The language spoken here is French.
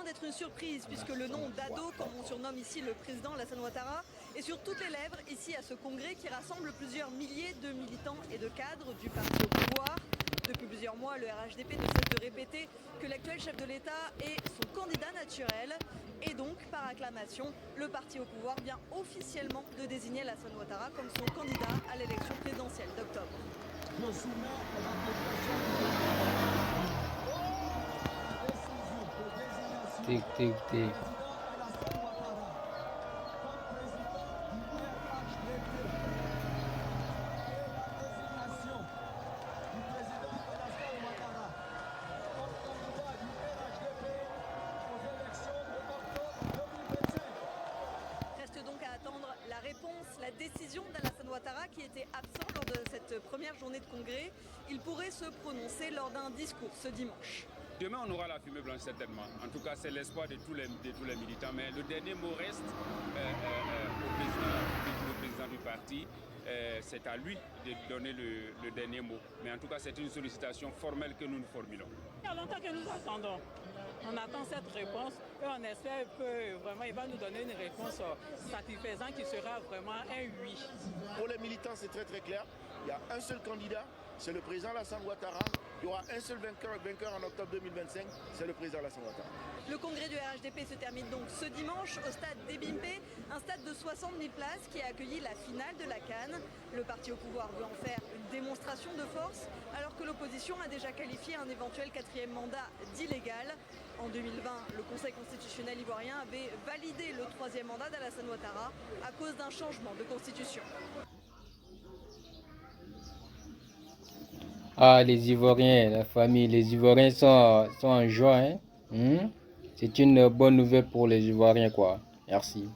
loin d'être une surprise puisque le nom d'Ado, comme on surnomme ici le président Alassane Ouattara, est sur toutes les lèvres ici à ce congrès qui rassemble plusieurs milliers de militants et de cadres du parti au pouvoir. Depuis plusieurs mois, le RHDP ne cesse de répéter que l'actuel chef de l'État est son candidat naturel. Et donc, par acclamation, le parti au pouvoir vient officiellement de désigner Alassane Ouattara comme son candidat à l'élection présidentielle d'octobre. Tic, tic, tic. Reste donc à attendre la réponse, la décision d'Alassane Ouattara qui était absent lors de cette première journée de congrès. Il pourrait se prononcer lors d'un discours ce dimanche. Demain, on aura la fumée blanche certainement. En tout cas, c'est l'espoir de tous les militants. Mais le dernier mot reste au président du parti. C'est à lui de donner le dernier mot. Mais en tout cas, c'est une sollicitation formelle que nous nous formulons. Il y a longtemps que nous attendons. On attend cette réponse et on espère que vraiment il va nous donner une réponse satisfaisante qui sera vraiment un oui. Pour les militants, c'est très clair. Il y a un seul candidat, c'est le président Alassane Ouattara. Il y aura un seul vainqueur en octobre 2025, c'est le président Alassane Ouattara. Le congrès du RHDP se termine donc ce dimanche au stade d'Ebimpe, un stade de 60 000 places qui a accueilli la finale de la CAN. Le parti au pouvoir veut en faire une démonstration de force, alors que l'opposition a déjà qualifié un éventuel 4e mandat d'illégal. En 2020, le Conseil constitutionnel ivoirien avait validé le 3e mandat d'Alassane Ouattara à cause d'un changement de constitution. Ah, les Ivoiriens, la famille, les Ivoiriens sont en joie. Hein? C'est une bonne nouvelle pour les Ivoiriens, quoi. Merci.